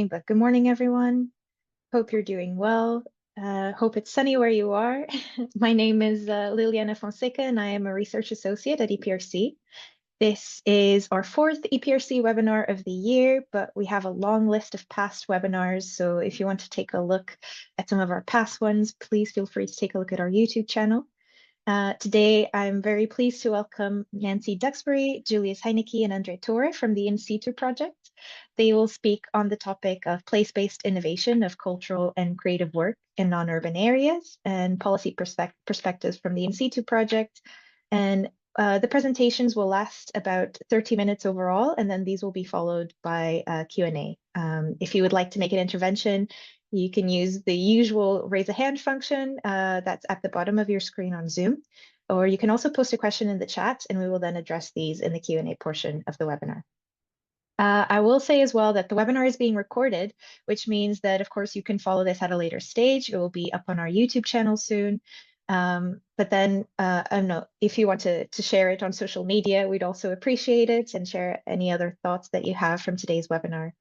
But good morning, everyone. Hope you're doing well. Hope it's sunny where you are. My name is Liliana Fonseca, and I am a research associate at EPRC. This is our fourth EPRC webinar of the year, but we have a long list of past webinars. So if you want to take a look at some of our past ones, please feel free to take a look at our YouTube channel. Today, I'm very pleased to welcome Nancy Duxbury, Julius Heinicke, and André Torre from the In Situ project. They will speak on the topic of place-based innovation of cultural and creative work in non-urban areas and policy perspectives from the In Situ project. And the presentations will last about 30 minutes overall, and then these will be followed by Q&A. If you would like to make an intervention, you can use the usual raise a hand function that's at the bottom of your screen on Zoom, or you can also post a question in the chat and we will then address these in the Q&A portion of the webinar. I will say as well that the webinar is being recorded, which means that, of course, you can follow this at a later stage. It will be up on our YouTube channel soon. But then, I don't know, if you want to share it on social media, we'd also appreciate it, and share any other thoughts that you have from today's webinar.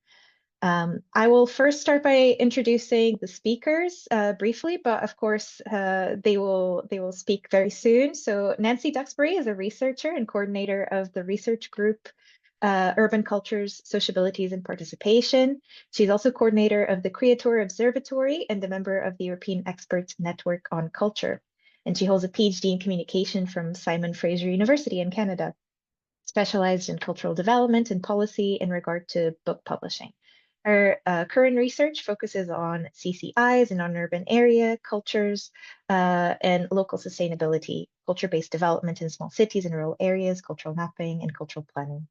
I will first start by introducing the speakers briefly, but of course they will speak very soon. So Nancy Duxbury is a researcher and coordinator of the research group Urban Cultures, Sociabilities and Participation. She's also coordinator of the Creator Observatory and a member of the European Experts Network on Culture. And she holds a PhD in communication from Simon Fraser University in Canada, specialized in cultural development and policy in regard to book publishing. Her current research focuses on CCIs in non-urban area, cultures, and local sustainability, culture-based development in small cities and rural areas, cultural mapping, and cultural planning.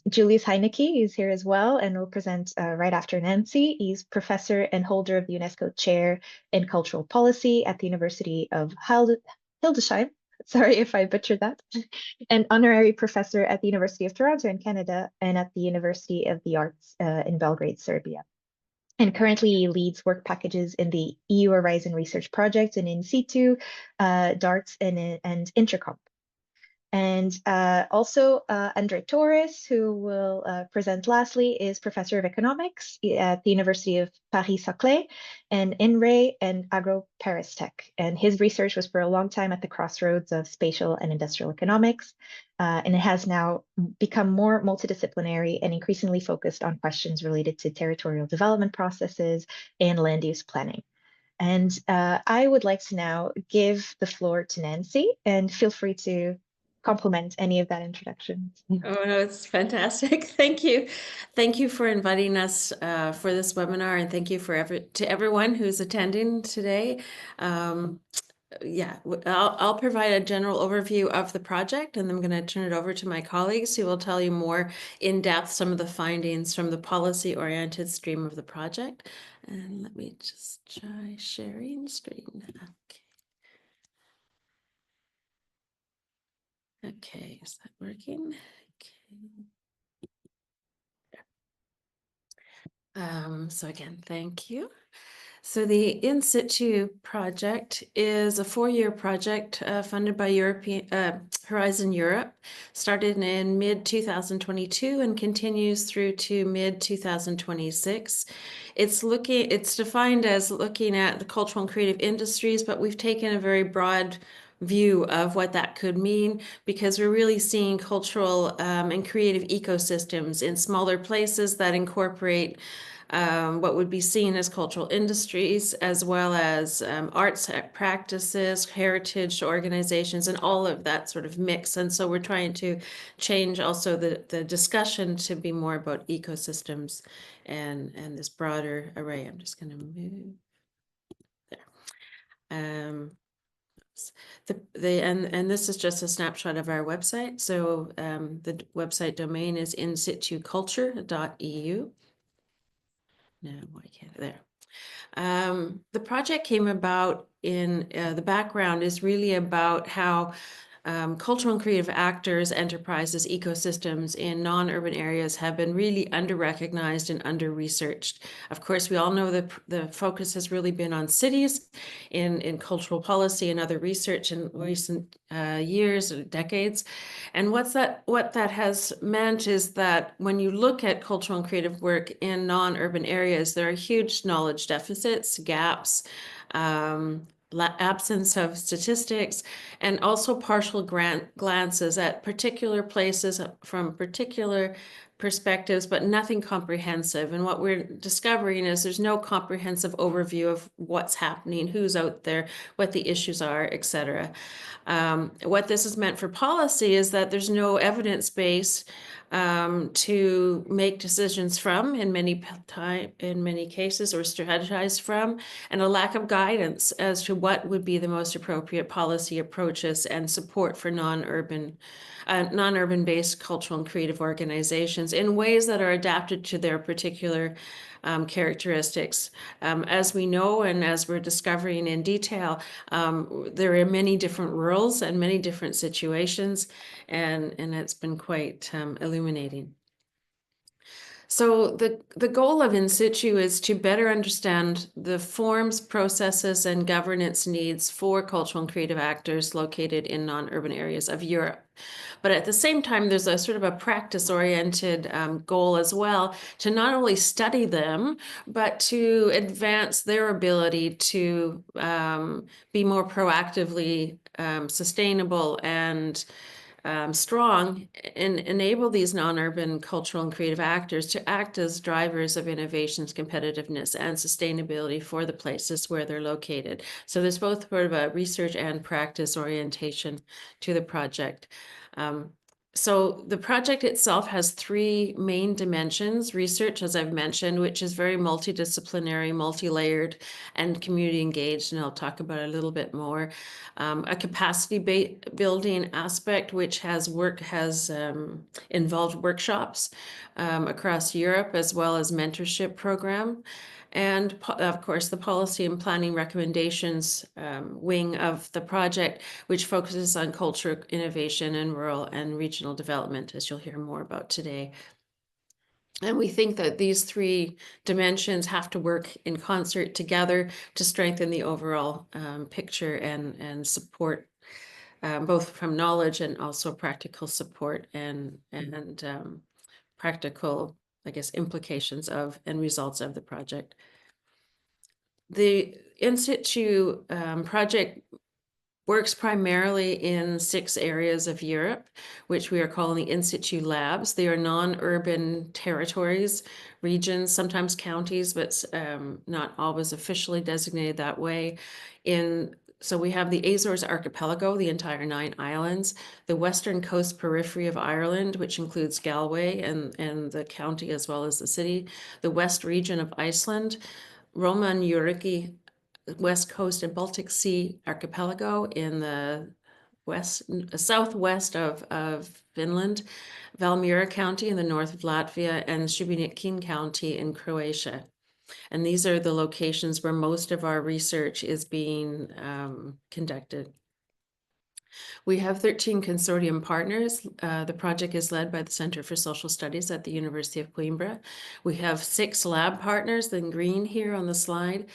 Julius Heinicke is here as well and will present right after Nancy. He's professor and holder of the UNESCO Chair in Cultural Policy at the University of Hildesheim. Sorry if I butchered that. An honorary professor at the University of Toronto in Canada and at the University of the Arts in Belgrade, Serbia. And currently he leads work packages in the EU Horizon Research Project and In Situ, DARTS, and Intercomp. And also André Torre, who will present lastly, is professor of economics at the University of Paris-Saclay and INRAE and Agro-Paris-Tech. And his research was for a long time at the crossroads of spatial and industrial economics. And it has now become more multidisciplinary and increasingly focused on questions related to territorial development processes and land use planning. And I would like to now give the floor to Nancy, and feel free to complement any of that introduction. Oh, no, it's fantastic. Thank you. Thank you for inviting us for this webinar, and thank you to everyone who's attending today. Yeah, I'll provide a general overview of the project, and then I'm going to turn it over to my colleagues who will tell you more in depth some of the findings from the policy-oriented stream of the project. And let me just try sharing screen. Okay, is that working? Okay. So again, thank you. So the In Situ project is a 4-year project funded by Horizon Europe, started in mid-2022 and continues through to mid-2026. It's defined as looking at the cultural and creative industries, but we've taken a very broad view of what that could mean, because we're really seeing cultural and creative ecosystems in smaller places that incorporate what would be seen as cultural industries, as well as arts practices, heritage organizations, and all of that sort of mix. And so we're trying to change also the discussion to be more about ecosystems and this broader array. I'm just going to move there. And this is just a snapshot of our website. So the website domain is insituculture.eu. No, why can't there? The project came about in the background is really about how cultural and creative actors, enterprises, ecosystems in non-urban areas have been really under-recognized and under-researched. Of course, we all know that the focus has really been on cities in cultural policy and other research in recent years or decades. And what that has meant is that when you look at cultural and creative work in non-urban areas, there are huge knowledge deficits, gaps, absence of statistics, and also partial glances at particular places from particular perspectives, but nothing comprehensive. And what we're discovering is there's no comprehensive overview of what's happening, who's out there, what the issues are, etc. What this has meant for policy is that there's no evidence base to make decisions from in many cases, or strategize from, and a lack of guidance as to what would be the most appropriate policy approaches and support for non-urban based cultural and creative organizations in ways that are adapted to their particular characteristics. As we know, and as we're discovering in detail, there are many different roles and many different situations, and it's been quite illuminating. So the goal of In Situ is to better understand the forms, processes, and governance needs for cultural and creative actors located in non-urban areas of Europe. But at the same time, there's a sort of a practice-oriented goal as well, to not only study them, but to advance their ability to be more proactively sustainable and strong, and enable these non-urban cultural and creative actors to act as drivers of innovations, competitiveness, and sustainability for the places where they're located. So there's both sort of a research and practice orientation to the project. So the project itself has three main dimensions: research, as I've mentioned, which is very multidisciplinary, multi-layered, and community engaged, and I'll talk about it a little bit more. A capacity building aspect, which has involved workshops across Europe, as well as mentorship program. And of course, the policy and planning recommendations wing of the project, which focuses on culture, innovation, and rural and regional development, as you'll hear more about today. And we think that these three dimensions have to work in concert together to strengthen the overall picture and support, both from knowledge and also practical support and practical, I guess, implications of and results of the project. The In Situ project works primarily in 6 areas of Europe, which we are calling the In Situ labs. They are non-urban territories, regions, sometimes counties, but not always officially designated that way. So we have the Azores Archipelago, the entire 9 islands, the western coast periphery of Ireland, which includes Galway and the county as well as the city, the west region of Iceland, Roma and Yrjaki, West Coast and Baltic Sea archipelago in the southwest of Finland, Valmiera County in the north of Latvia, and Šibenik County in Croatia. And these are the locations where most of our research is being conducted. We have 13 consortium partners. The project is led by the Center for Social Studies at the University of Coimbra. We have 6 lab partners in green here on the slide.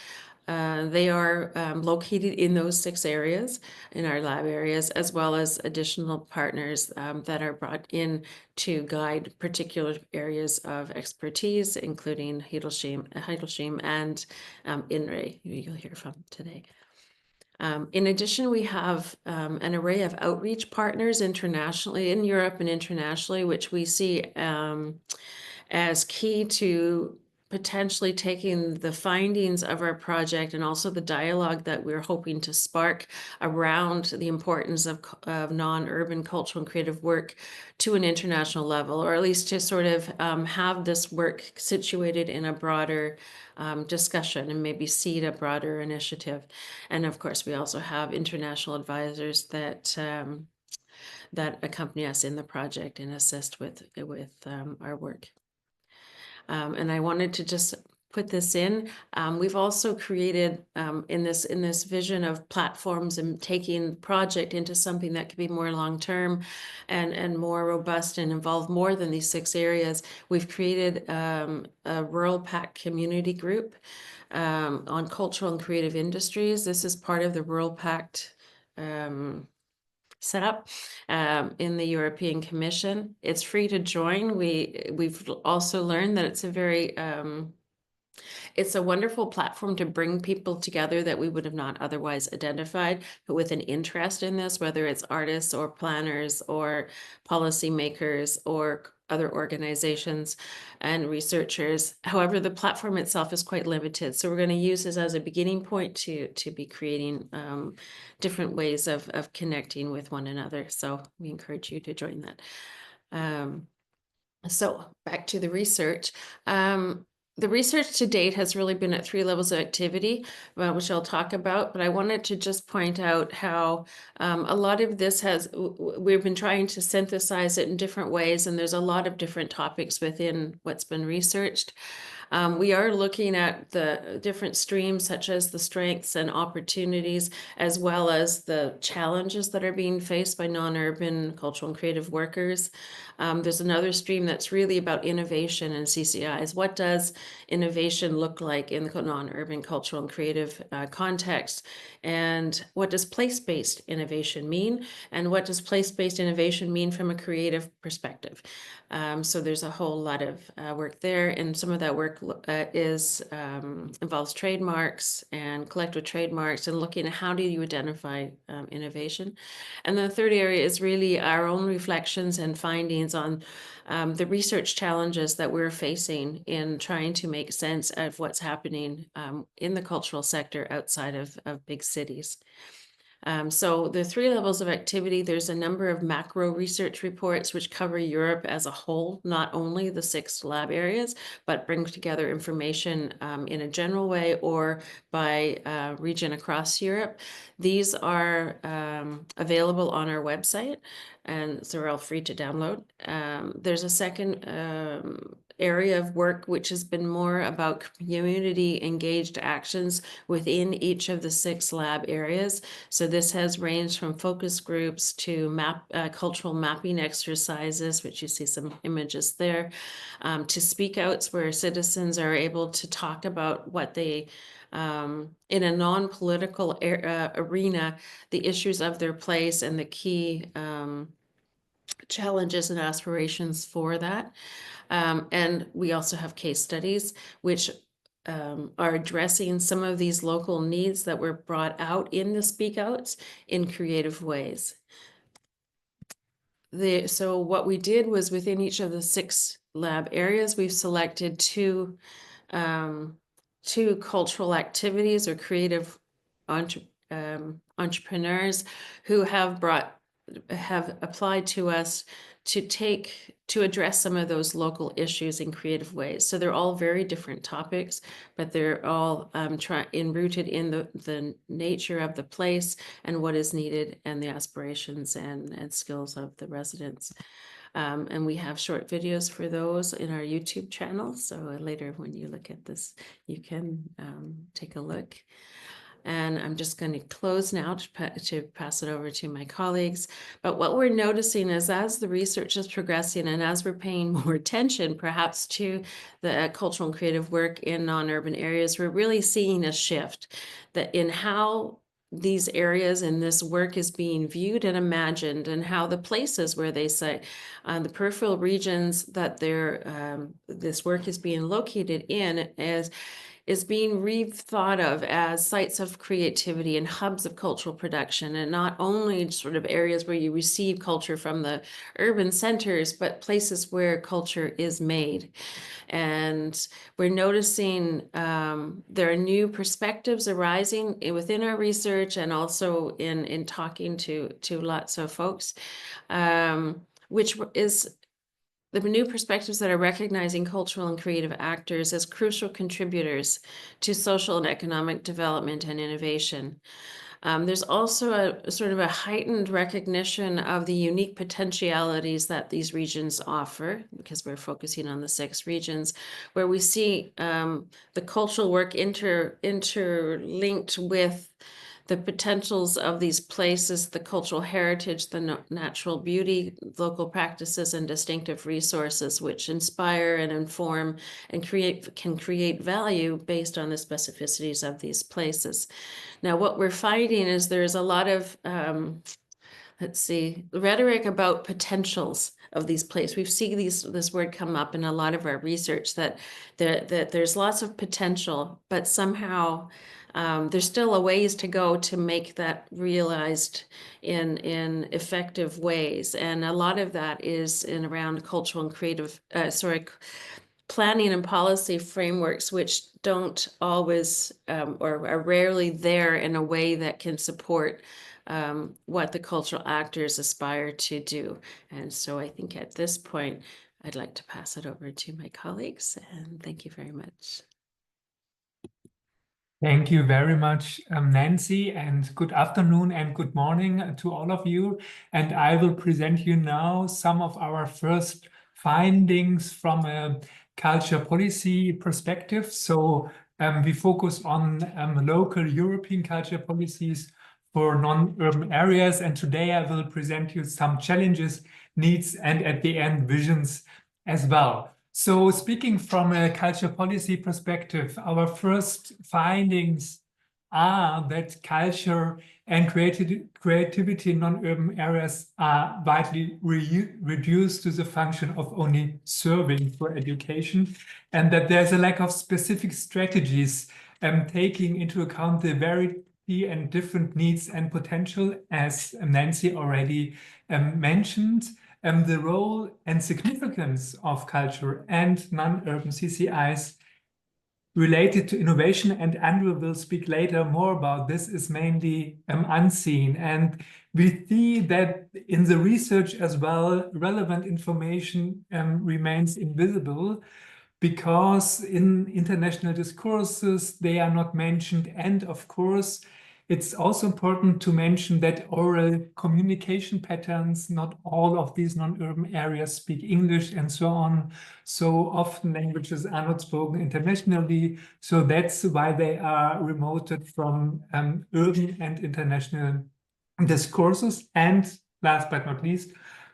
They are located in those 6 areas, in our lab areas, as well as additional partners that are brought in to guide particular areas of expertise, including Hildesheim and INRAE, who you'll hear from today. In addition, we have an array of outreach partners internationally, in Europe and internationally, which we see as key to potentially taking the findings of our project and also the dialogue that we're hoping to spark around the importance of non-urban cultural and creative work to an international level, or at least to sort of have this work situated in a broader discussion and maybe seed a broader initiative. And of course, we also have international advisors that accompany us in the project and assist with our work. And I wanted to just put this in. We've also created in this vision of platforms and taking project into something that could be more long-term and more robust and involve more than these 6 areas. We've created a Rural Pact community group on cultural and creative industries. This is part of the Rural Pact set up in the European Commission. It's free to join. We've also learned that it's a very it's a wonderful platform to bring people together that we would have not otherwise identified, but with an interest in this, whether it's artists or planners or policymakers or other organizations and researchers. However, the platform itself is quite limited. So we're going to use this as a beginning point to be creating different ways of connecting with one another. So we encourage you to join that. So back to the research. The research to date has really been at 3 levels of activity, which I'll talk about, but I wanted to just point out how a lot of this we've been trying to synthesize it in different ways, and there's a lot of different topics within what's been researched. We are looking at the different streams, such as the strengths and opportunities, as well as the challenges that are being faced by non-urban cultural and creative workers. There's another stream that's really about innovation and CCIs. What does innovation look like in the non-urban cultural and creative context? And what does place-based innovation mean? And what does place-based innovation mean from a creative perspective? So there's a whole lot of work there, and some of that work involves trademarks and collective trademarks and looking at how do you identify innovation. And the third area is really our own reflections and findings on the research challenges that we're facing in trying to make sense of what's happening in the cultural sector outside of big cities. So the 3 levels of activity, there's a number of macro research reports which cover Europe as a whole, not only the 6 lab areas, but bring together information in a general way or by region across Europe. These are available on our website, and so they're all free to download. There's a second area of work which has been more about community engaged actions within each of the 6 lab areas. So this has ranged from focus groups to cultural mapping exercises, which you see some images there, to speak outs where citizens are able to talk about what they in a non-political arena, the issues of their place and the key challenges and aspirations for that. And we also have case studies which are addressing some of these local needs that were brought out in the speak outs in creative ways. So what we did was within each of the 6 lab areas, we've selected two cultural activities or creative entrepreneurs who have applied to us to address some of those local issues in creative ways. So they're all very different topics, but they're all rooted in the nature of the place and what is needed and the aspirations and skills of the residents. And we have short videos for those in our YouTube channel. So later when you look at this, you can take a look. And I'm just going to close now to pass it over to my colleagues. But what we're noticing is as the research is progressing and as we're paying more attention perhaps to the cultural and creative work in non-urban areas, we're really seeing a shift that in how these areas and this work is being viewed and imagined, and how the places where they say the peripheral regions that this work is being located in is being rethought of as sites of creativity and hubs of cultural production, and not only sort of areas where you receive culture from the urban centers, but places where culture is made. And we're noticing there are new perspectives arising within our research and also in talking to lots of folks, which is the new perspectives that are recognizing cultural and creative actors as crucial contributors to social and economic development and innovation. There's also a sort of a heightened recognition of the unique potentialities that these regions offer, because we're focusing on the 6 regions, where we see the cultural work interlinked with the potentials of these places, the cultural heritage, the natural beauty, local practices, and distinctive resources, which inspire and inform and can create value based on the specificities of these places. Now, what we're finding is there's a lot of, rhetoric about potentials of these places. We've seen this word come up in a lot of our research, that there's lots of potential, but somehow there's still a ways to go to make that realized in effective ways. And a lot of that is in around cultural and creative, planning and policy frameworks, which don't always or are rarely there in a way that can support what the cultural actors aspire to do. And so I think at this point, I'd like to pass it over to my colleagues, and thank you very much. Thank you very much, Nancy, and good afternoon and good morning to all of you. And I will present you now some of our first findings from a culture policy perspective. So we focus on local European culture policies for non-urban areas. And today I will present you some challenges, needs, and at the end, visions as well. So speaking from a culture policy perspective, our first findings are that culture and creativity in non-urban areas are widely reduced to the function of only serving for education, and that there's a lack of specific strategies taking into account the variety and different needs and potential, as Nancy already mentioned. The role and significance of culture and non-urban CCIs related to innovation, and Andrew will speak later more about this, is mainly unseen. And we see that in the research as well, relevant information remains invisible, because in international discourses, they are not mentioned. And of course, it's also important to mention that oral communication patterns, not all of these non-urban areas speak English and so on. So often languages are not spoken internationally. So that's why they are remoted from urban and international discourses. And last but not least,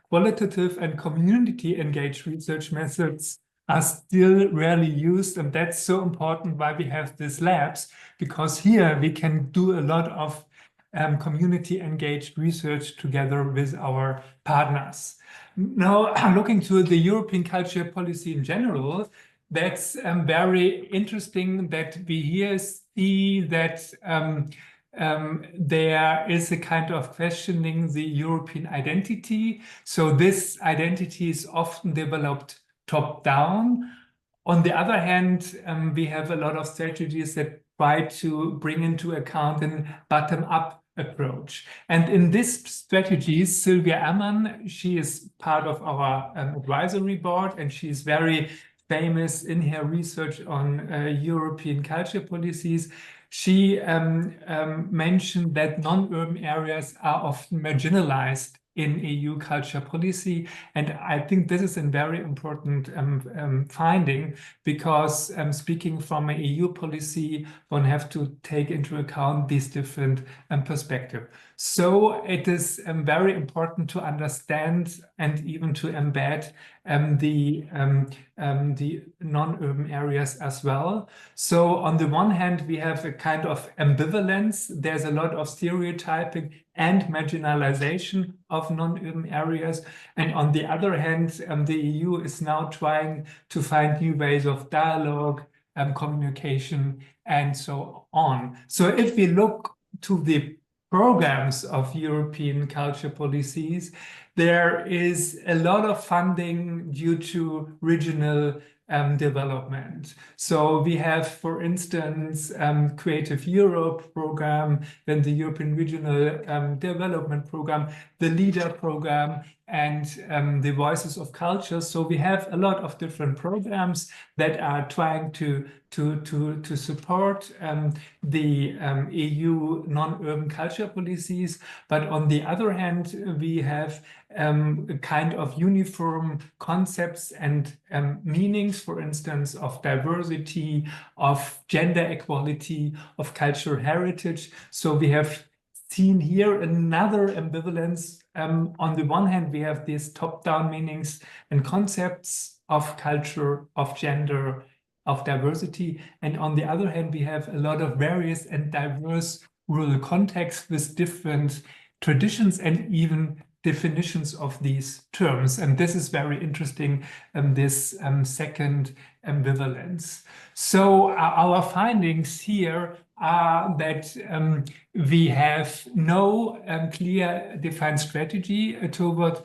qualitative and community engaged research methods are still rarely used. And that's so important why we have these labs, because here we can do a lot of community engaged research together with our partners. Now, looking to the European culture policy in general, that's very interesting that we here see that there is a kind of questioning the European identity. So this identity is often developed top-down. On the other hand, we have a lot of strategies that try to bring into account a bottom-up approach. And in this strategy, Sylvia Ammann, she is part of our advisory board, and she is very famous in her research on European culture policies. She mentioned that non-urban areas are often marginalized in EU culture policy. And I think this is a very important finding, because speaking from an EU policy, one have to take into account these different perspectives. So it is very important to understand and even to embed the non-urban areas as well. So on the one hand, we have a kind of ambivalence. There's a lot of stereotyping and marginalization of non-urban areas. And on the other hand, the EU is now trying to find new ways of dialogue, communication, and so on. So if we look to the programs of European culture policies, there is a lot of funding due to regional development. So we have, for instance, Creative Europe program, then the European Regional Development Program, the LEADER program, and the Voices of Culture. So we have a lot of different programs that are trying to support the EU non-urban culture policies. But on the other hand, we have a kind of uniform concepts and meanings, for instance, of diversity, of gender equality, of cultural heritage. So we have seen here another ambivalence. On the one hand, we have these top-down meanings and concepts of culture, of gender, of diversity. And on the other hand, we have a lot of various and diverse rural contexts with different traditions and even definitions of these terms. And this is very interesting, this second ambivalence. So our findings here are that we have no clear defined strategy toward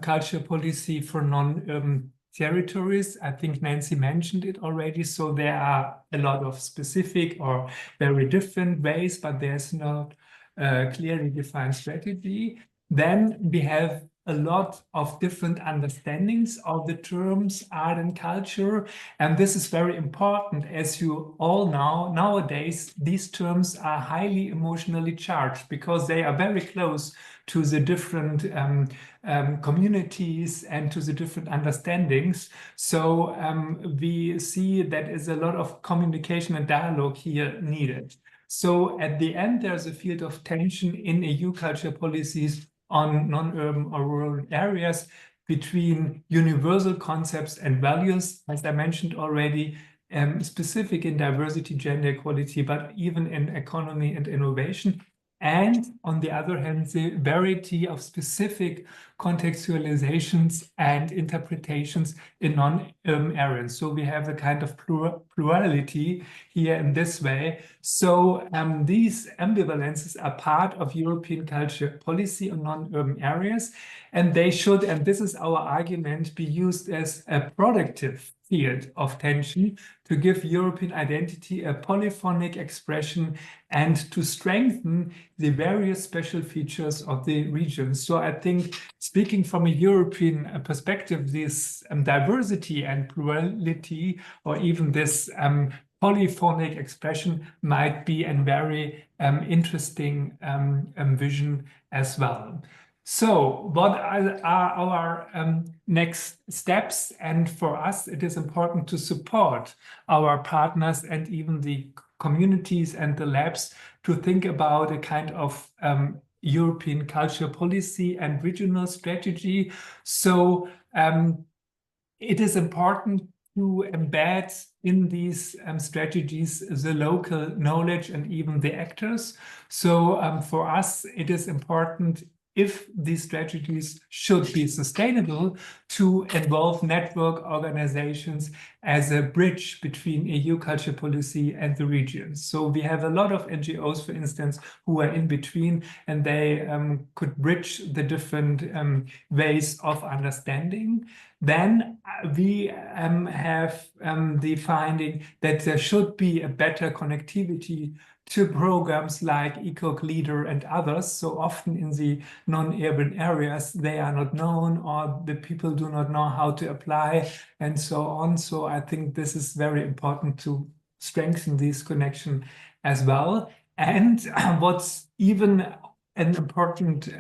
culture policy for non-urban territories. I think Nancy mentioned it already. So there are a lot of specific or very different ways, but there's not a clearly defined strategy. Then we have a lot of different understandings of the terms art and culture. And this is very important. As you all know, nowadays, these terms are highly emotionally charged because they are very close to the different communities and to the different understandings. So we see that is a lot of communication and dialogue here needed. So at the end, there's a field of tension in EU culture policies on non-urban or rural areas between universal concepts and values, as I mentioned already, specific in diversity, gender equality, but even in economy and innovation. And on the other hand, the variety of specific contextualizations and interpretations in non-urban areas. So we have a kind of plurality here in this way. So these ambivalences are part of European culture policy on non-urban areas, and they should, and this is our argument, be used as a productive field of tension to give European identity a polyphonic expression and to strengthen the various special features of the region. So I think, speaking from a European perspective, this diversity and plurality, or even this polyphonic expression, might be a very interesting vision as well. So what are our next steps? And for us, it is important to support our partners and even the communities and the labs to think about a kind of European culture policy and regional strategy. So it is important to embed in these strategies the local knowledge and even the actors. So for us, it is important, if these strategies should be sustainable, to involve network organizations as a bridge between EU culture policy and the regions. So we have a lot of NGOs, for instance, who are in between, and they could bridge the different ways of understanding. Then we have the finding that there should be a better connectivity to programs like ECOC Leader and others. So often in the non-urban areas, they are not known, or the people do not know how to apply, and so on. So I think this is very important to strengthen this connection as well. And what's even an important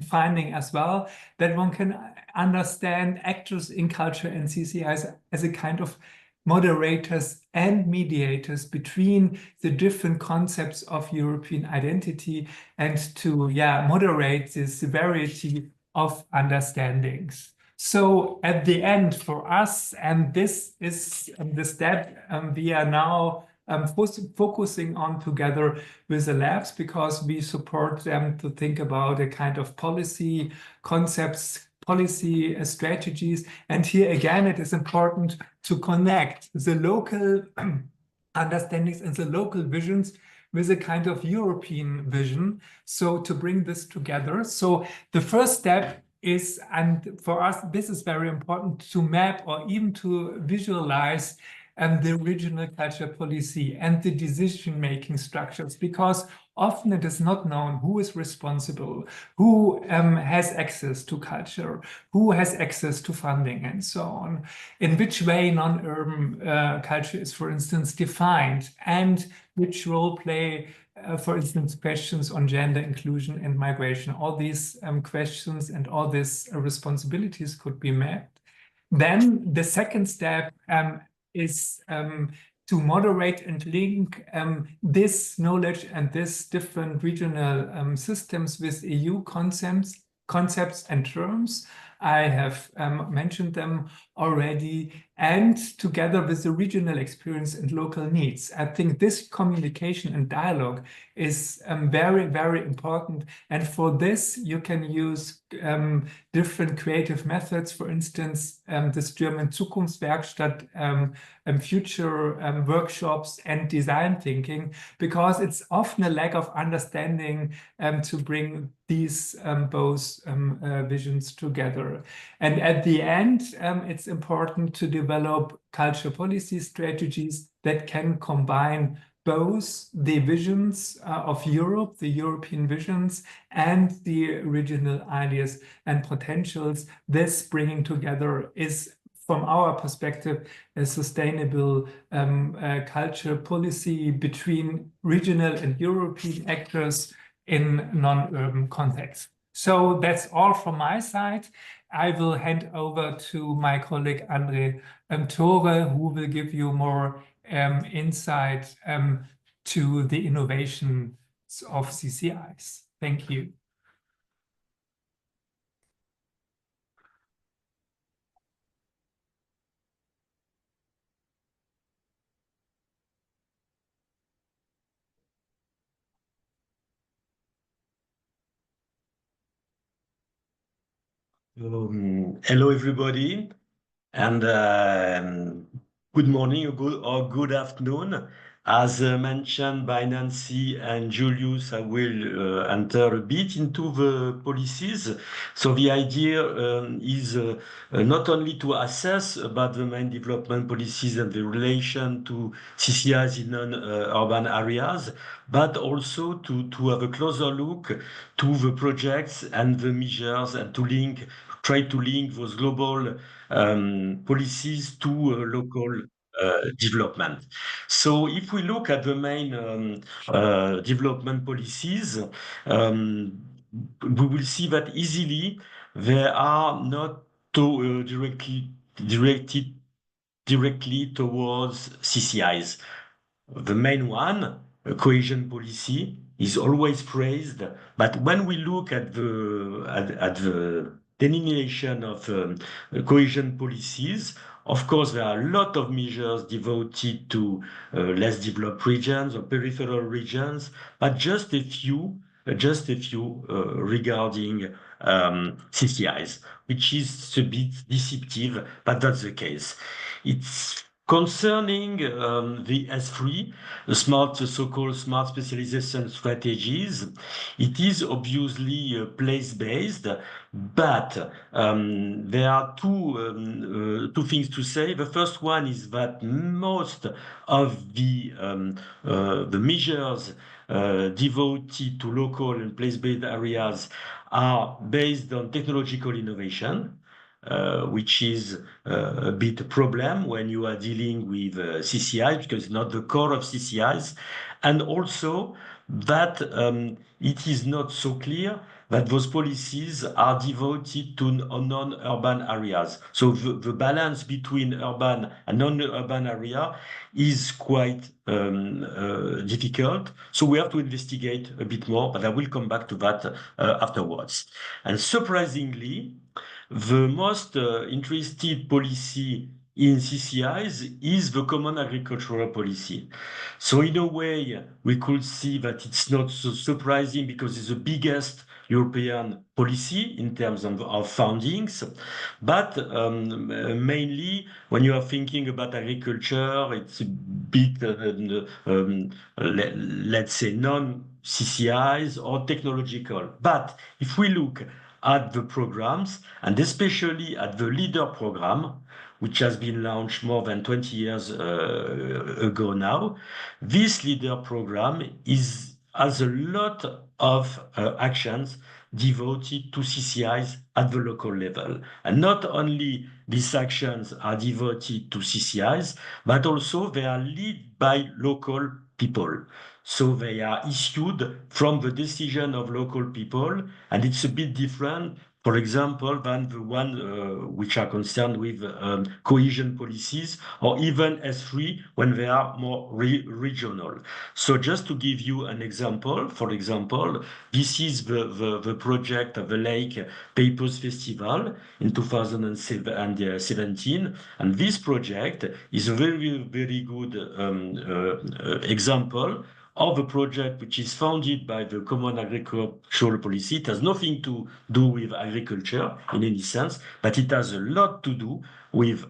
finding as well, that one can understand actors in culture and CCIs as a kind of moderators and mediators between the different concepts of European identity, and to moderate this variety of understandings. So at the end, for us, and this is the step we are now focusing on together with the labs, because we support them to think about a kind of policy concepts, policy strategies. And here again, it is important to connect the local understandings and the local visions with a kind of European vision. So to bring this together. So the first step is, and for us, this is very important to map or even to visualize the regional culture policy and the decision-making structures, because often it is not known who is responsible, who has access to culture, who has access to funding, and so on, in which way non-urban culture is, for instance, defined, and which role play, for instance, questions on gender inclusion and migration. All these questions and all these responsibilities could be mapped. Then the second step is to moderate and link this knowledge and this different regional systems with EU concepts and terms. I have mentioned them already, and together with the regional experience and local needs. I think this communication and dialogue is very, very important. And for this, you can use different creative methods. For instance, this German Zukunftswerkstatt, future workshops and design thinking, because it's often a lack of understanding to bring these both visions together. And at the end, it's important to develop culture policy strategies that can combine both the visions of Europe, the European visions, and the regional ideas and potentials. This bringing together is, from our perspective, a sustainable culture policy between regional and European actors in non-urban contexts. So that's all from my side. I will hand over to my colleague André Torre, who will give you more insight to the innovations of CCIs. Thank you. Hello, everybody, and good morning or good afternoon. As mentioned by Nancy and Julius, I will enter a bit into the policies. So the idea is not only to assess about the main development policies and the relation to CCIs in non-urban areas, but also to have a closer look to the projects and the measures, and to try to link those global policies to local development. So if we look at the main development policies, we will see that easily they are not directly towards CCIs. The main one, cohesion policy, is always praised, but when we look at the delineation of cohesion policies, of course, there are a lot of measures devoted to less developed regions or peripheral regions, but just a few regarding CCIs, which is a bit deceptive, but that's the case. It's concerning the S3, the so-called smart specialization strategies. It is obviously place-based, but there are two things to say. The first one is that most of the measures devoted to local and place-based areas are based on technological innovation, which is a bit a problem when you are dealing with CCIs, because it's not the core of CCIs. And also that it is not so clear that those policies are devoted to non-urban areas. So the balance between urban and non-urban area is quite difficult. So we have to investigate a bit more, but I will come back to that afterwards. And surprisingly, the most interested policy in CCIs is the Common Agricultural Policy. So in a way, we could see that it's not so surprising because it's the biggest European policy in terms of fundings. But mainly, when you are thinking about agriculture, it's a bit, let's say, non-CCIs or technological. But if we look at the programs, and especially at the LEADER program, which has been launched more than 20 years ago now. This LEADER program has a lot of actions devoted to CCIs at the local level. And not only these actions are devoted to CCIs, but also they are led by local people. So they are issued from the decision of local people, and it's a bit different, for example, than the one which are concerned with cohesion policies, or even S3 when they are more regional. So just to give you an example, for example, this is the project of the Lake Papers Festival in 2017, and this project is a very, very good example of a project which is founded by the Common Agricultural Policy. It has nothing to do with agriculture in any sense, but it has a lot to do with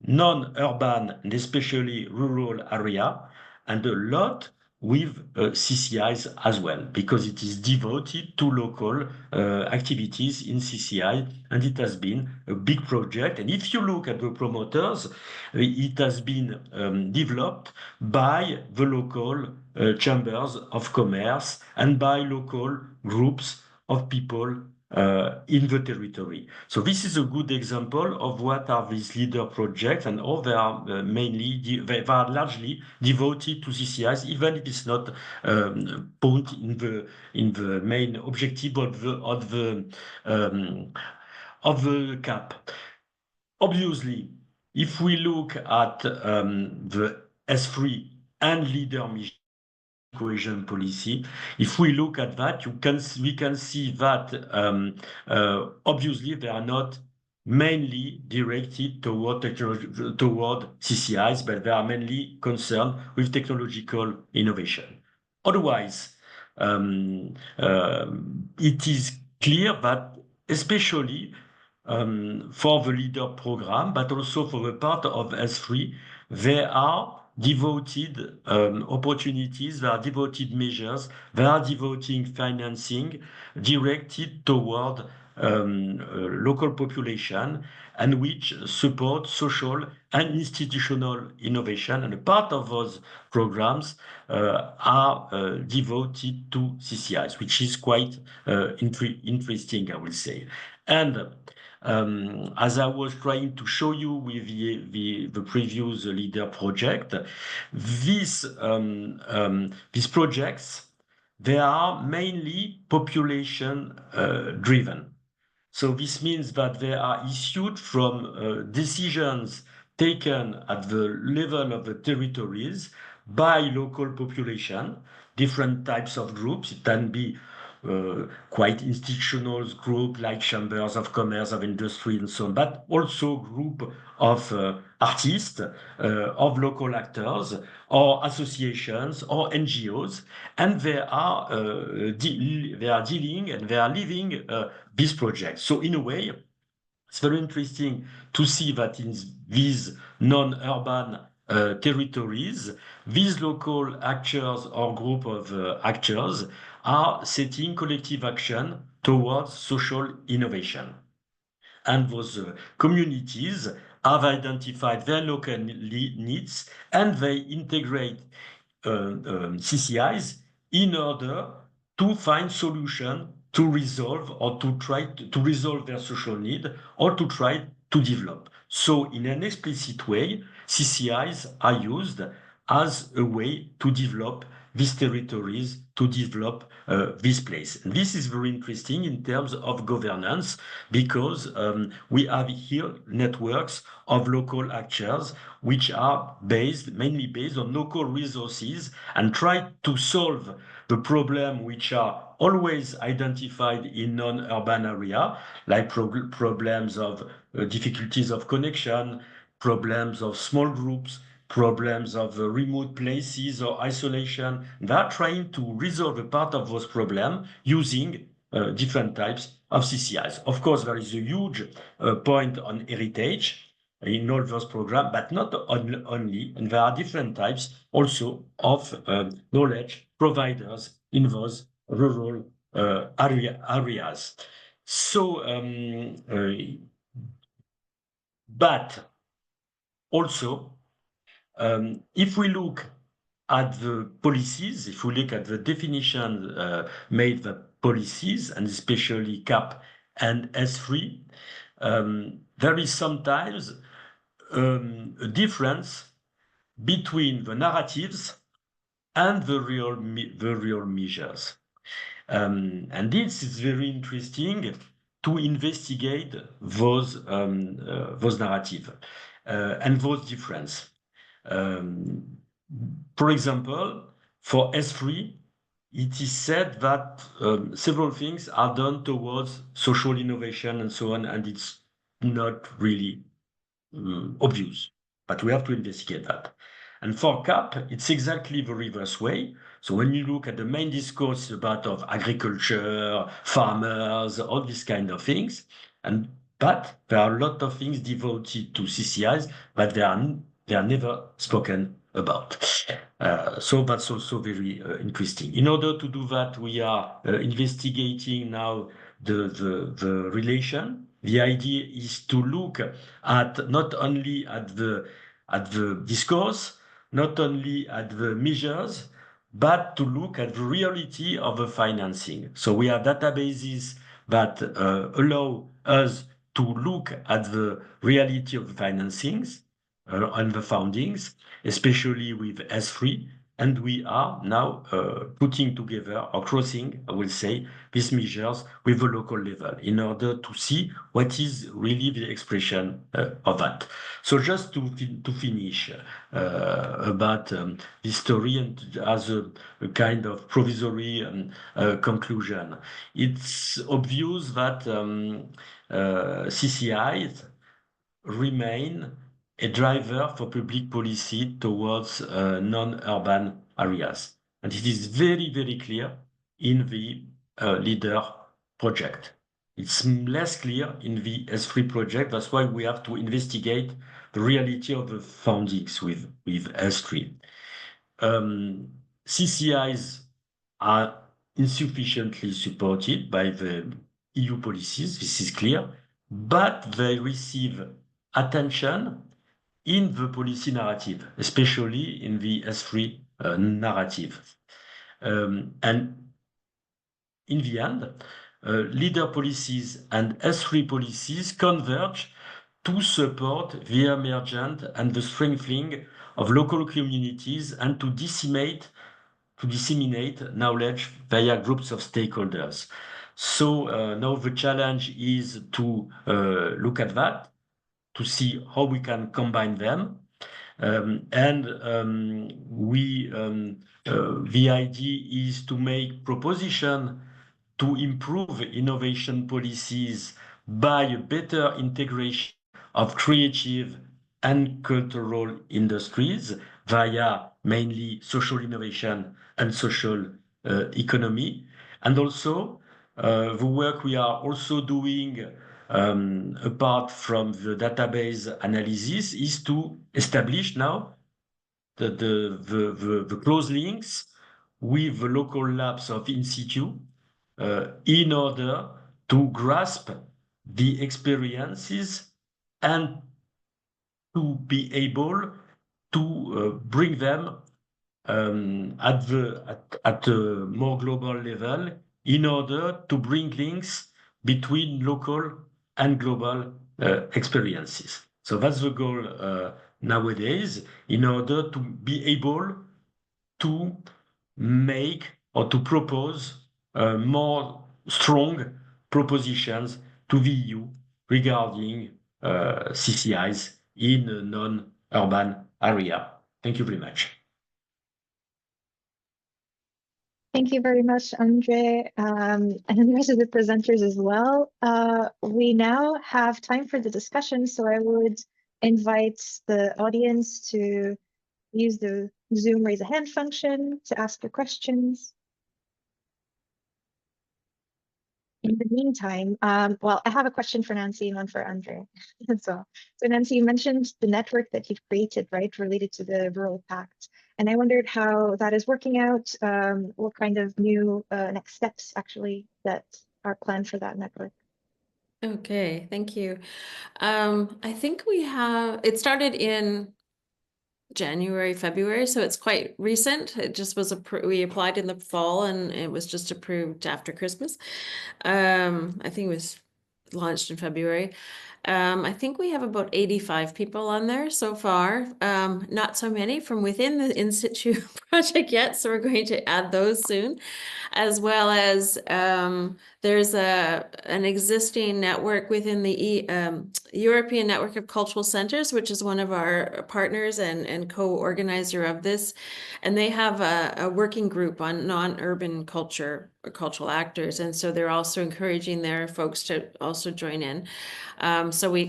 non-urban and especially rural area, and a lot with CCIs as well, because it is devoted to local activities in CCI, and it has been a big project. And if you look at the promoters, it has been developed by the local chambers of commerce and by local groups of people in the territory. So this is a good example of what are these leader projects, and all they are they are largely devoted to CCIs, even if it's not put in the main objective of the CAP. Obviously, if we look at the S3 and leader mission cohesion policy, if we look at that, we can see that obviously they are not mainly directed toward CCIs, but they are mainly concerned with technological innovation. Otherwise, it is clear that especially for the leader program, but also for the part of S3, there are devoted opportunities, there are devoted measures, there are devoted financing directed toward local population, and which support social and institutional innovation. And a part of those programs are devoted to CCIs, which is quite interesting, I will say. And as I was trying to show you with the previous leader project, these projects, they are mainly population driven. So this means that they are issued from decisions taken at the level of the territories by local population, different types of groups. It can be quite institutional group like chambers of commerce, of industry, and so on, but also group of artists, of local actors, or associations, or NGOs, and they are dealing and they are leading this project. So in a way, it's very interesting to see that in these non-urban territories, these local actors or group of actors are setting collective action towards social innovation. And those communities have identified their local needs, and they integrate CCIs in order to find solutions to resolve or to try to resolve their social need, or to try to develop. So in an explicit way, CCIs are used as a way to develop these territories, to develop this place. And this is very interesting in terms of governance, because we have here networks of local actors which are mainly based on local resources, and try to solve the problem which are always identified in non-urban area, like problems of difficulties of connection, problems of small groups, problems of remote places or isolation. They are trying to resolve a part of those problems using different types of CCIs. Of course, there is a huge point on heritage in all those programs, but not only, and there are different types also of knowledge providers in those rural areas. So, but also, if we look at the policies, if we look at the definition made the policies, and especially CAP and S3, there is sometimes a difference between the narratives and the real measures. And this is very interesting to investigate those narratives and those differences. For example, for S3, it is said that several things are done towards social innovation and so on, and it's not really obvious, but we have to investigate that. And for CAP, it's exactly the reverse way. So when you look at the main discourse about of agriculture, farmers, all these kind of things, but there are a lot of things devoted to CCIs, but they are never spoken about. So that's also very interesting. In order to do that, we are investigating now the relation. The idea is to look at not only at the discourse, not only at the measures, but to look at the reality of the financing. So we have databases that allow us to look at the reality of the financings and the foundings, especially with S3. And we are now putting together or crossing, I will say, these measures with the local level in order to see what is really the expression of that. So just to finish about this story and as a kind of provisory conclusion, it's obvious that CCIs remain a driver for public policy towards non-urban areas. And it is very, very clear in the LEADER project. It's less clear in the S3 project. That's why we have to investigate the reality of the foundings with S3. CCIs are insufficiently supported by the EU policies, this is clear, but they receive attention in the policy narrative, especially in the S3 narrative. And in the end, leader policies and S3 policies converge to support the emergence and the strengthening of local communities and to disseminate knowledge via groups of stakeholders. So now the challenge is to look at that, to see how we can combine them. The idea is to make proposition to improve innovation policies by a better integration of creative and cultural industries via mainly social innovation and social economy. And also the work we are also doing apart from the database analysis is to establish now the close links with the local labs of in situ in order to grasp the experiences and to be able to bring them at a more global level in order to bring links between local and global experiences. So that's the goal nowadays, in order to be able to make or to propose more strong propositions to the EU regarding CCIs in a non-urban area. Thank you very much. Thank you very much, André, and the rest of the presenters as well. We now have time for the discussion, so I would invite the audience to use the Zoom raise a hand function to ask your questions. In the meantime, well, I have a question for Nancy and one for André. So Nancy, you mentioned the network that you've created, right, related to the Rural Pact. And I wondered how that is working out, what kind of new next steps actually that are planned for that network. Okay, thank you. I think it started in January, February, so it's quite recent. It just was we applied in the fall and it was just approved after Christmas. I think it was launched in February. I think we have about 85 people on there so far. Not so many from within the In Situ project yet, so we're going to add those soon, as well as there's an existing network within the European Network of Cultural Centers, which is one of our partners and co-organizer of this. And they have a working group on non-urban culture or cultural actors. And so they're also encouraging their folks to also join in. So we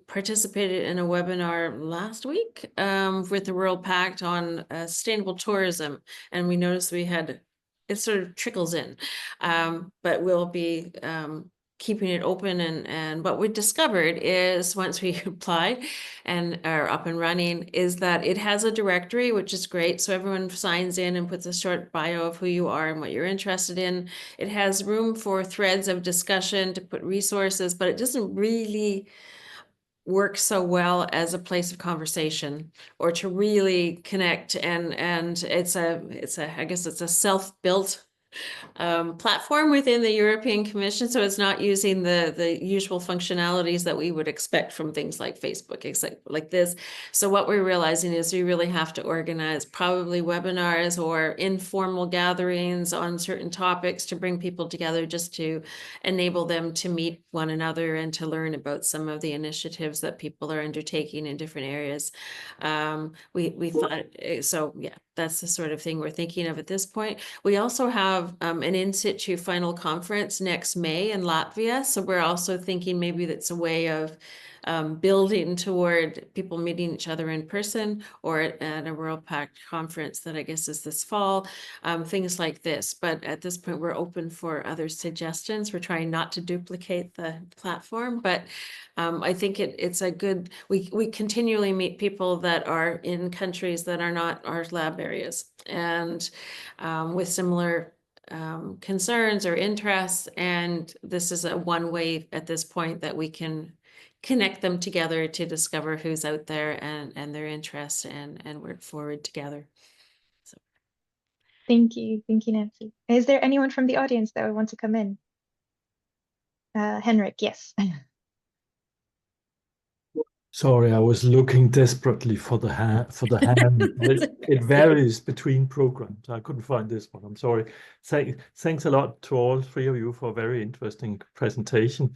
participated in a webinar last week with the World Pact on sustainable tourism. And we noticed it sort of trickles in, but we'll be keeping it open. And what we discovered is once we applied and are up and running is that it has a directory, which is great. So everyone signs in and puts a short bio of who you are and what you're interested in. It has room for threads of discussion to put resources, but it doesn't really work so well as a place of conversation or to really connect. And I guess it's a self-built platform within the European Commission, so it's not using the usual functionalities that we would expect from things like Facebook, except like this. So what we're realizing is we really have to organize probably webinars or informal gatherings on certain topics to bring people together, just to enable them to meet one another and to learn about some of the initiatives that people are undertaking in different areas. We thought, so yeah, that's the sort of thing we're thinking of at this point. We also have an In Situ final conference next May in Latvia. So we're also thinking maybe that's a way of building toward people meeting each other in person or at a World Pact conference that I guess is this fall, things like this. But at this point, we're open for other suggestions. We're trying not to duplicate the platform, but I think it's a good, we continually meet people that are in countries that are not our lab areas and with similar concerns or interests. And this is one way at this point that we can connect them together to discover who's out there and their interests and work forward together. So. Thank you, Nancy. Is there anyone from the audience that would want to come in? Henrik, yes. Sorry, I was looking desperately for the hand. It varies between programs. I couldn't find this one. I'm sorry. Thanks a lot to all three of you for a very interesting presentation.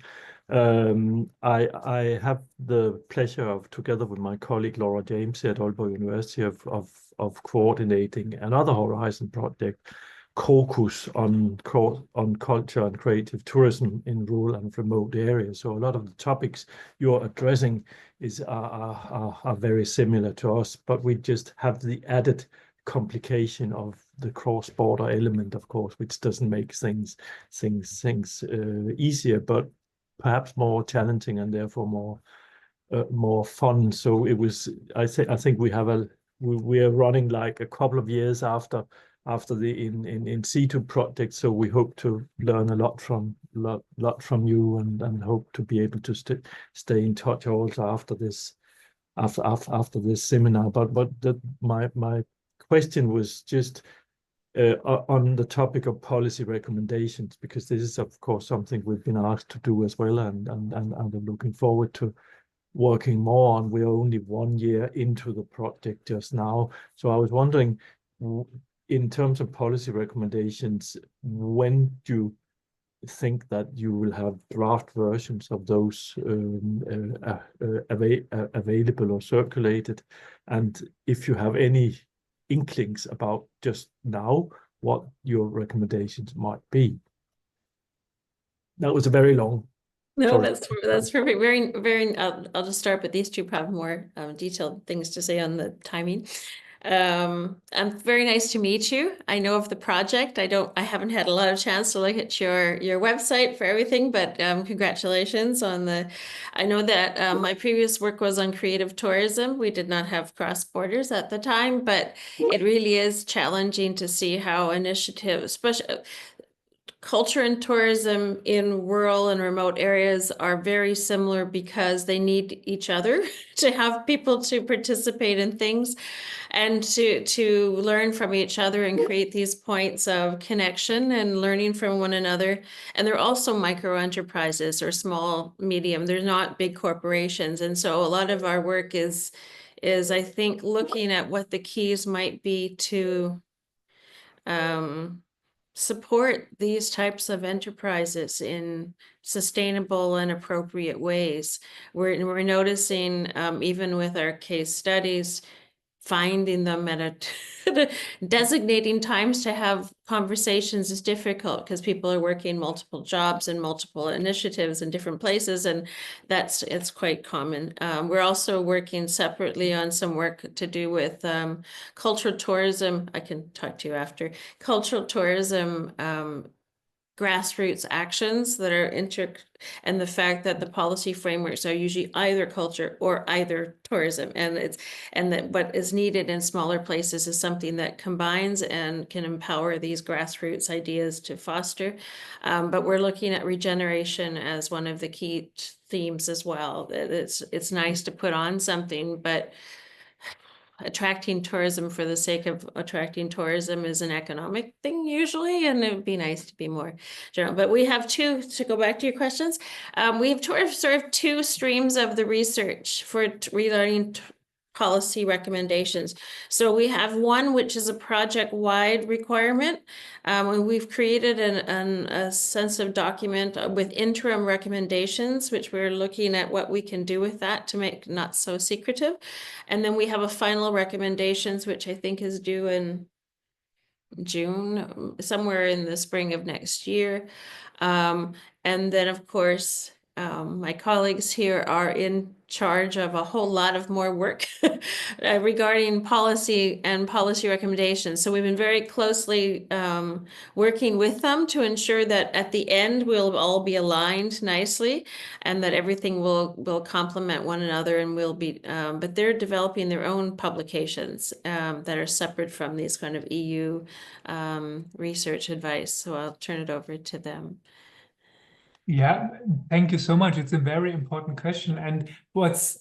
I have the pleasure of, together with my colleague Laura James here at Aalborg University, of coordinating another Horizon project, COCUS, on culture and creative tourism in rural and remote areas. So a lot of the topics you're addressing are very similar to us, but we just have the added complication of the cross-border element, of course, which doesn't make things easier, but perhaps more challenging and therefore more fun. So it was. I think we are running like a couple of years after the in situ project, so we hope to learn a lot from you and hope to be able to stay in touch also after this seminar. But my question was just on the topic of policy recommendations, because this is of course something we've been asked to do as well, and I'm looking forward to working more on. We're only 1 year into the project just now, so I was wondering, in terms of policy recommendations, when do you think that you will have draft versions of those available or circulated? And if you have any inklings about just now what your recommendations might be. That was a very long. No, Sorry. that's perfect. Very. I'll just start, but these two have more detailed things to say on the timing. Very nice to meet you. I know of the project. I haven't had a lot of chance to look at your website for everything, but congratulations on I know that my previous work was on creative tourism. We did not have cross borders at the time, but it really is challenging to see how initiatives, especially culture and tourism in rural and remote areas are very similar because they need each other to have people to participate in things and to learn from each other and create these points of connection and learning from one another. And they're also micro enterprises or small, medium. They're not big corporations. And so a lot of our work is I think looking at what the keys might be to support these types of enterprises in sustainable and appropriate ways. We're noticing, even with our case studies, finding them at designating times to have conversations is difficult because people are working multiple jobs and multiple initiatives in different places, and it's quite common. We're also working separately on some work to do with cultural tourism. I can talk to you after. Cultural tourism grassroots actions that are and the fact that the policy frameworks are usually either culture or either tourism, and that what is needed in smaller places is something that combines and can empower these grassroots ideas to foster. But we're looking at regeneration as one of the key themes as well. It's nice to put on something, but attracting tourism for the sake of attracting tourism is an economic thing usually, and it would be nice to be more general. But we have to go back to your questions. We have sort of two streams of the research for relearning policy recommendations. So we have one which is a project-wide requirement. We've created a sense of document with interim recommendations, which we're looking at what we can do with that to make not so secretive. And then we have a final recommendations, which I think is due in June, somewhere in the spring of next year. And then, of course, my colleagues here are in charge of a whole lot of more work regarding policy and policy recommendations. So we've been very closely working with them to ensure that at the end we'll all be aligned nicely and that everything will complement one another, and we'll be, but they're developing their own publications that are separate from these kind of EU research advice. So I'll turn it over to them. Yeah, thank you so much. It's a very important question. And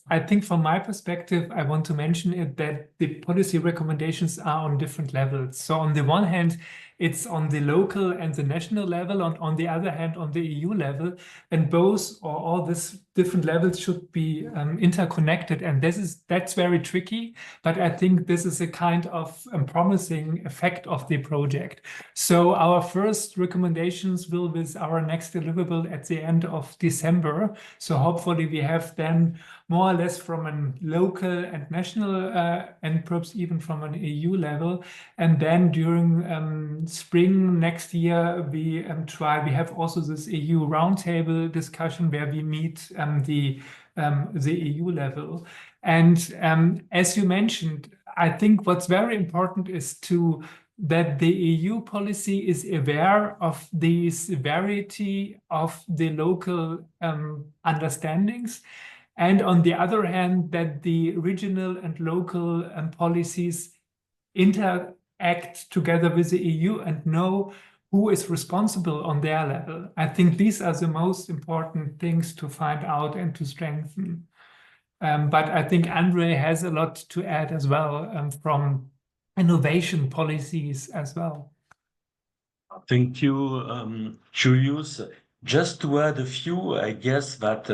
I think from my perspective, I want to mention it that the policy recommendations are on different levels. So on the one hand, it's on the local and the national level, on the other hand, on the EU level, and both or all these different levels should be interconnected. And that's very tricky, but I think this is a kind of promising effect of the project. So our first recommendations will be our next deliverable at the end of December. So hopefully we have then more or less from a local and national and perhaps even from an EU level. And then during spring next year, we have also this EU roundtable discussion where we meet the EU level. And as you mentioned, I think what's very important is that the EU policy is aware of the severity of the local understandings. And on the other hand, that the regional and local policies interact together with the EU and know who is responsible on their level. I think these are the most important things to find out and to strengthen. But I think André has a lot to add as well from innovation policies as well. Thank you, Julius. Just to add a few, I guess that,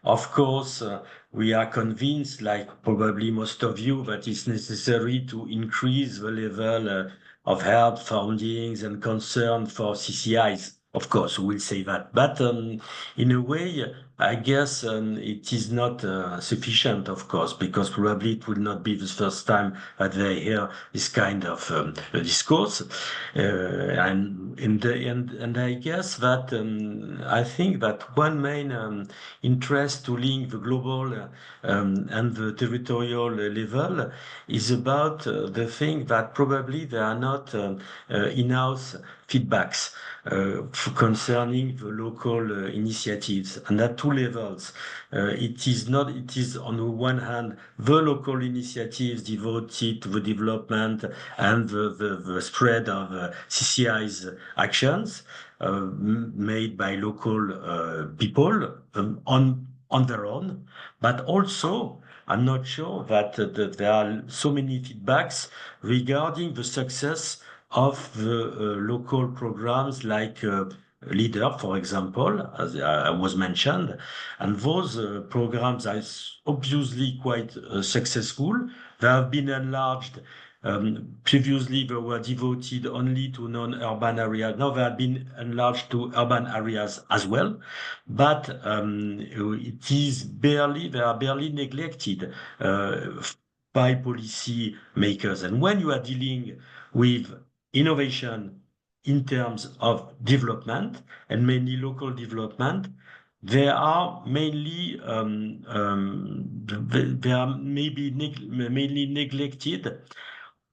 of course, we are convinced, like probably most of you, that it's necessary to increase the level of help, fundings, and concern for CCIs. Of course, we'll say that. But in a way, I guess it is not sufficient, of course, because probably it will not be the first time that they hear this kind of discourse. And I guess that I think that one main interest to link the global and the territorial level is about the thing that probably there are not in-house feedbacks concerning the local initiatives, and at two levels. It is on the one hand the local initiatives devoted to the development and the spread of CCI's actions, made by local people on their own, but also I'm not sure that there are so many feedbacks regarding the success of the local programs like Leader, for example, as was mentioned, and those programs are obviously quite successful. They have been enlarged. Previously, they were devoted only to non-urban areas. Now they have been enlarged to urban areas as well, but it is barely, they are barely neglected by policy makers. And when you are dealing with innovation in terms of development, and mainly local development, they are mainly they are maybe mainly neglected,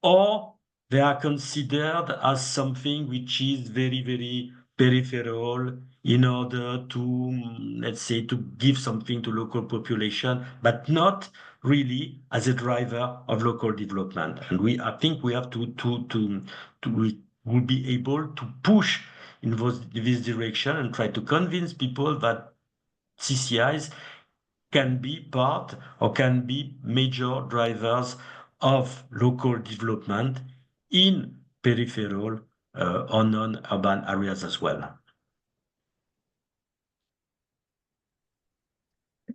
or they are considered as something which is very, very peripheral in order to, let's say, to give something to local population, but not really as a driver of local development. And I think we have we will be able to push in this direction and try to convince people that CCIs can be part or can be major drivers of local development in peripheral or non-urban areas as well.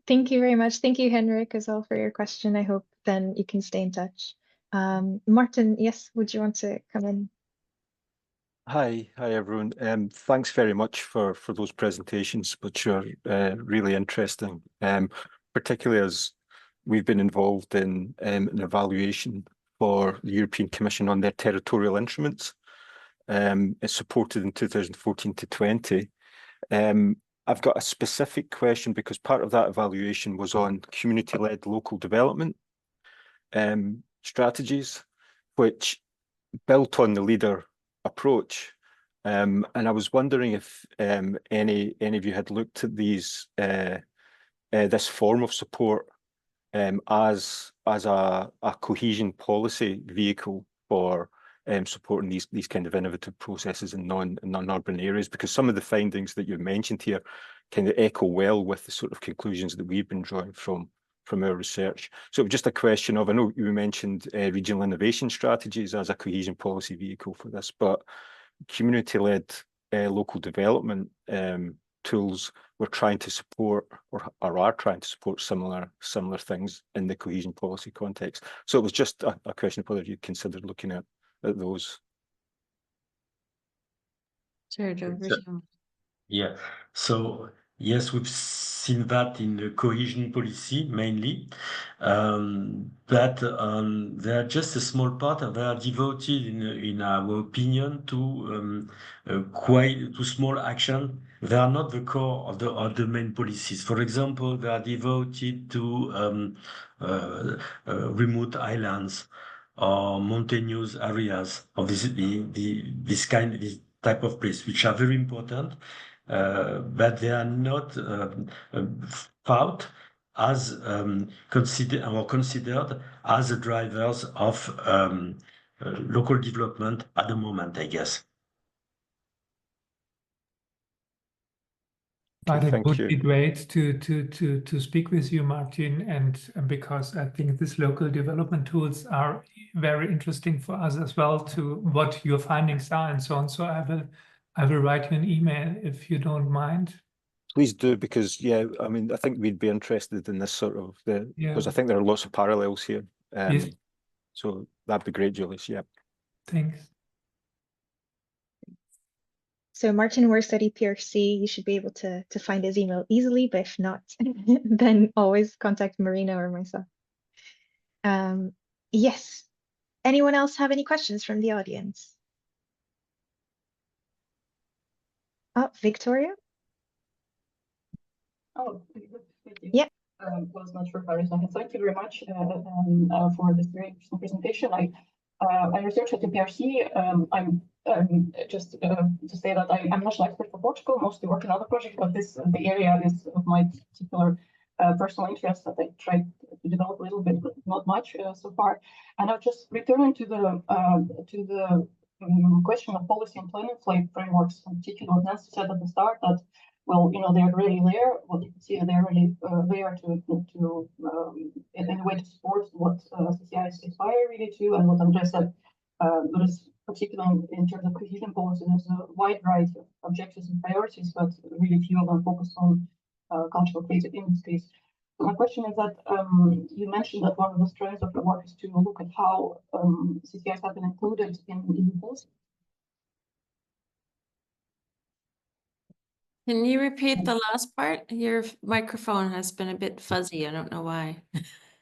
Thank you very much. Thank you, Henrik, as well, for your question. I hope then you can stay in touch. Martin, yes, would you want to come in? Hi everyone. Thanks very much for those presentations, which are really interesting, particularly as we've been involved in an evaluation for the European Commission on their territorial instruments. It's supported in 2014 to 20. I've got a specific question because part of that evaluation was on community-led local development strategies, which built on the Leader approach, and I was wondering if any of you had looked at these this form of support as a cohesion policy vehicle for supporting these kind of innovative processes in non-urban areas, because some of the findings that you've mentioned here kind of echo well with the sort of conclusions that we've been drawing from our research. So just a question of, I know you mentioned regional innovation strategies as a cohesion policy vehicle for this, but community-led local development tools we're trying to support or are trying to support similar things in the cohesion policy context. So it was just a question of whether you considered looking at those. Sure, yeah, so yes, we've seen that in the cohesion policy mainly, but they are just a small part, and they are devoted, in our opinion, to quite small action. They are not the core of the main policies. For example, they are devoted to remote islands or mountainous areas of this type of place, which are very important. But they are not thought as considered as the drivers of local development at the moment, I guess. But it Thank would you. be great to speak with you, Martin, and because I think these local development tools are very interesting for us as well, to what your findings are and so on. So I will write you an email if you don't mind. Please do, because I mean, I think we'd be interested in this sort of because I think there are lots of parallels here. Yes. So that'd be great, Julius. Yeah. Thanks. So Martin works at EPRC. You should be able to find his email easily, but if not, then always contact Marina or myself. Yes. Anyone else have any questions from the audience? Oh, Victoria? Oh, thank you. Yeah. Was not sure if I raised my hand. Thank you very much for this very interesting presentation. I research at the EPRC. I'm just to say that I'm not an expert for Portugal, mostly work in other projects, but the area is of my particular personal interest that I tried to develop a little bit, but not much so far. And I'll just return to the question of policy employment frameworks. In particular, Nancy said at the start that, well, they're really there. What you can see, they're really there to in a way to support what CCIs aspire really to, and what André said. There is particularly in terms of cohesion policy, there's a wide variety of objectives and priorities, but really few of them focus on cultural creative industries. So my question is that you mentioned that one of the strengths of the work is to look at how CCIs have been included in EU policy. Can you repeat the last part? Your microphone has been a bit fuzzy. I don't know why.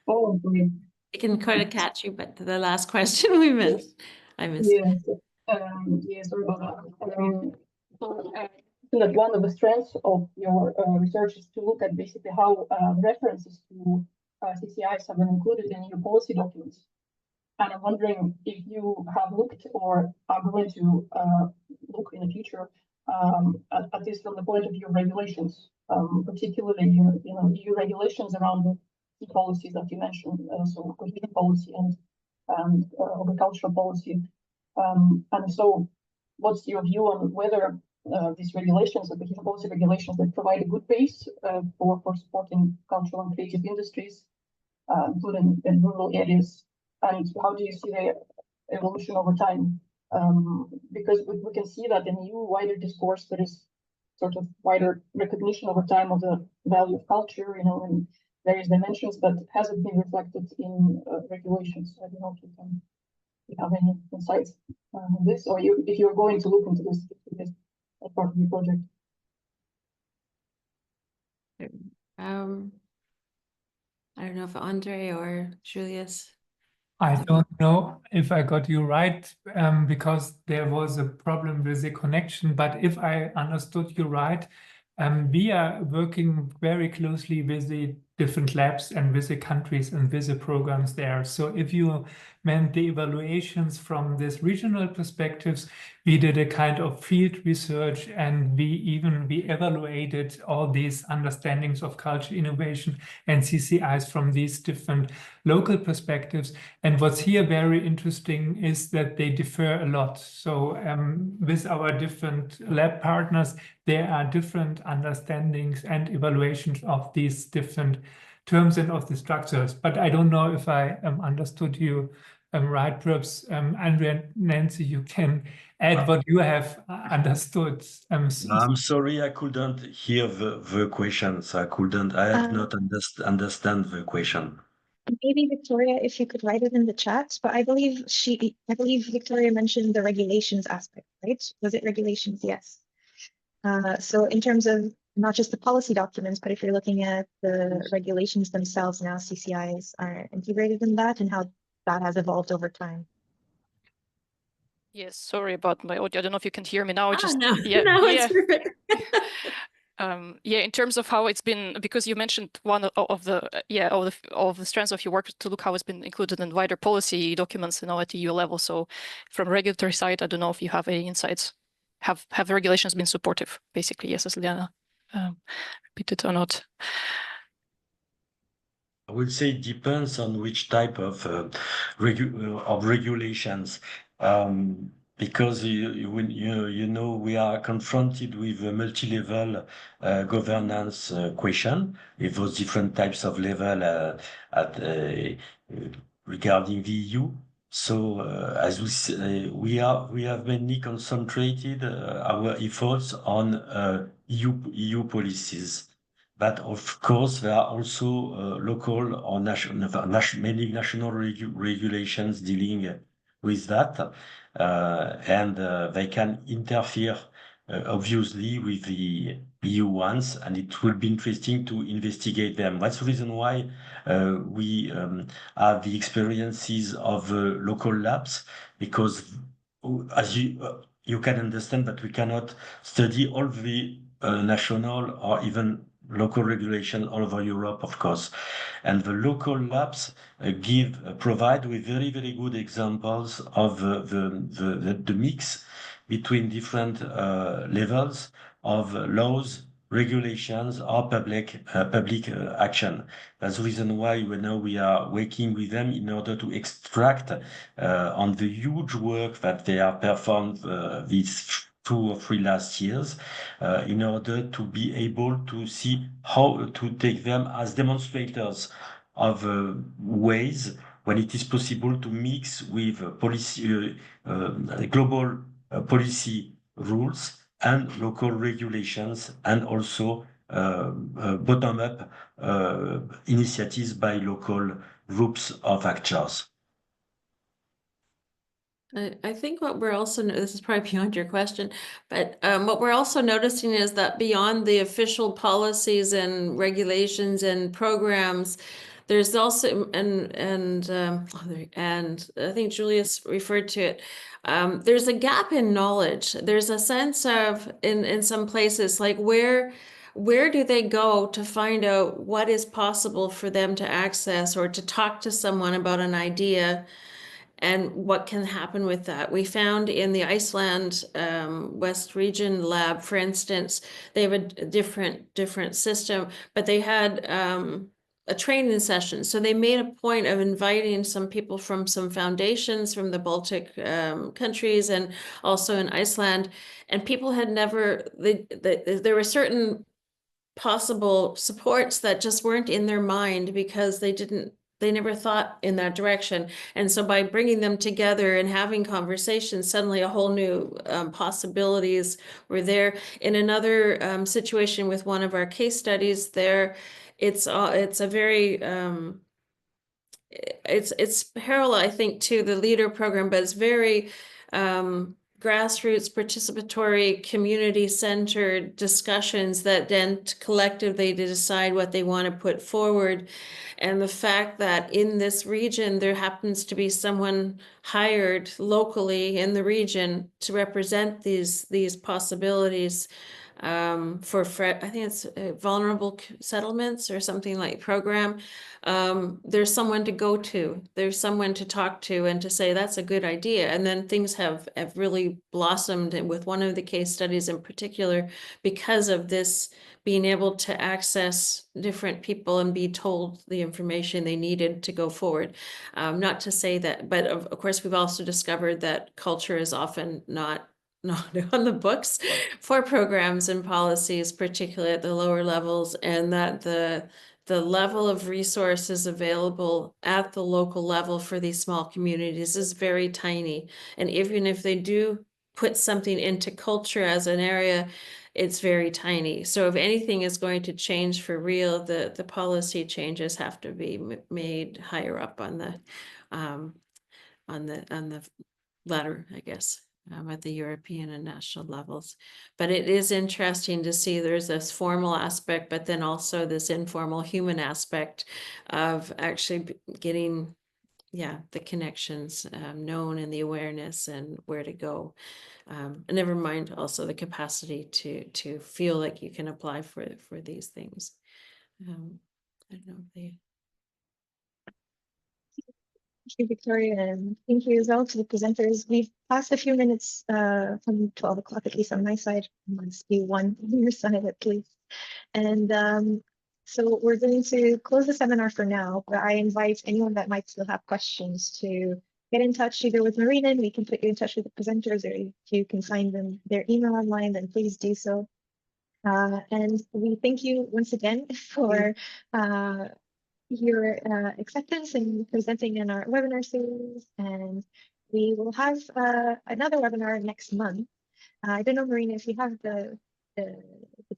Oh, great. I can kind of catch you, but the last question we missed. I missed. Yes. Yes, sorry about that. So, that one of the strengths of your research is to look at basically how references to CCIs have been included in your policy documents. And I'm wondering if you have looked or are going to look in the future at this from the point of view of regulations, particularly EU regulations around the key policies that you mentioned, so cohesion policy and agricultural policy. And so, what's your view on whether these regulations, the cohesion policy regulations, that provide a good base for supporting cultural and creative industries, including in rural areas, and how do you see the evolution over time? Because we can see that in EU wider discourse, there is sort of wider recognition over time of the value of culture, in various dimensions, but hasn't been reflected in regulations. I don't know if you have any insights on this, or if you're going to look into this as part of your project. I don't know if André or Julius. I don't know if I got you right, because there was a problem with the connection, but if I understood you right, we are working very closely with the different labs and with the countries and with the programs there. So if you meant the evaluations from these regional perspectives, we did a kind of field research, and we evaluated all these understandings of culture innovation and CCIs from these different local perspectives. And what's here very interesting is that they differ a lot. So with our different lab partners, there are different understandings and evaluations of these different terms and of the structures. But I don't know if I understood you right. Perhaps André and Nancy, you can add what you have understood. I'm sorry, I couldn't hear the question, so I have not understand the question. Maybe Victoria, if you could write it in the chat, but I believe Victoria mentioned the regulations aspect, right? Was it regulations? Yes. So in terms of not just the policy documents, but if you're looking at the regulations themselves now, CCIs are integrated in that and how that has evolved over time. Yes, sorry about my audio. I don't know if you can hear me now. It's perfect. In terms of how it's been, because you mentioned one of the strands of your work to look how it's been included in wider policy documents, at the EU level. So from regulatory side, I don't know if you have any insights. Have the regulations been supportive? Basically, yes, as Liana repeated or not. I would say it depends on which type of regulations, because we are confronted with a multi-level governance question with those different types of level regarding the EU. So as we say, we have mainly concentrated our efforts on EU policies. But of course, there are also local or many national regulations dealing with that, and they can interfere obviously with the EU ones, and it will be interesting to investigate them. That's the reason why we have the experiences of local labs, because as you can understand that we cannot study all the national or even local regulation all over Europe, of course. And the local labs provide with very, very good examples of the mix between different levels of laws regulations or public action. That's the reason why we are working with them in order to extract on the huge work that they have performed these 2 or 3 last years, in order to be able to see how to take them as demonstrators of ways when it is possible to mix with global policy rules and local regulations, and also bottom-up initiatives by local groups of actors. I think what we're also, this is probably beyond your question, but what we're also noticing is that beyond the official policies and regulations and programs, there's also, and I think Julius referred to it, there's a gap in knowledge. There's a sense of, in some places, like where do they go to find out what is possible for them to access, or to talk to someone about an idea and what can happen with that. We found in the Iceland West Region Lab, for instance, they have a different system, but they had a training session. So they made a point of inviting some people from some foundations from the Baltic countries and also in Iceland. And people had never, there were certain possible supports that just weren't in their mind because they never thought in that direction. And so by bringing them together and having conversations, suddenly a whole new possibilities were there. In another situation with one of our case studies there, it's a very, it's parallel, I think, to the LEADER program, but it's very grassroots, participatory, community-centered discussions that then collectively decide what they want to put forward. And the fact that in this region, there happens to be someone hired locally in the region to represent these possibilities for, I think it's vulnerable settlements or something like program. There's someone to go to, there's someone to talk to and to say, that's a good idea. And then things have really blossomed, and with one of the case studies in particular, because of this being able to access different people and be told the information they needed to go forward. Not to say that, but of course, we've also discovered that culture is often not on the books for programs and policies, particularly at the lower levels, and that the level of resources available at the local level for these small communities is very tiny. And even if they do put something into culture as an area, it's very tiny. So if anything is going to change for real, the policy changes have to be made higher up on the ladder, I guess. At the European and national levels. But it is interesting to see there's this formal aspect, but then also this informal human aspect of actually getting, the connections known and the awareness and where to go. And never mind also the capacity to feel like you can apply for these things. I don't know if they... Thank you, Victoria, and thank you as well to the presenters. We've passed a few minutes from 12 o'clock, at least on my side. Must be 1 on your side at least. And so we're going to close the seminar for now, but I invite anyone that might still have questions to get in touch either with Marina, and we can put you in touch with the presenters, or if you can find them their email online, then please do so. And we thank you once again for your acceptance and presenting in our webinar series, and we will have another webinar next month. I don't know, Marina, if you have the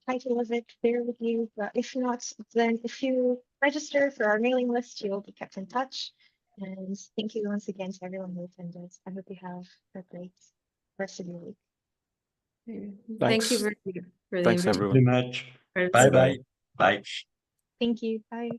title of it there with you, but if not, then if you register for our mailing list, you'll be kept in touch. And thank you once again to everyone who attended. I hope you have a great rest of your week. Thank you for the Thanks, invitation. everyone. Very much. Bye-bye. Bye. Thank you. Bye.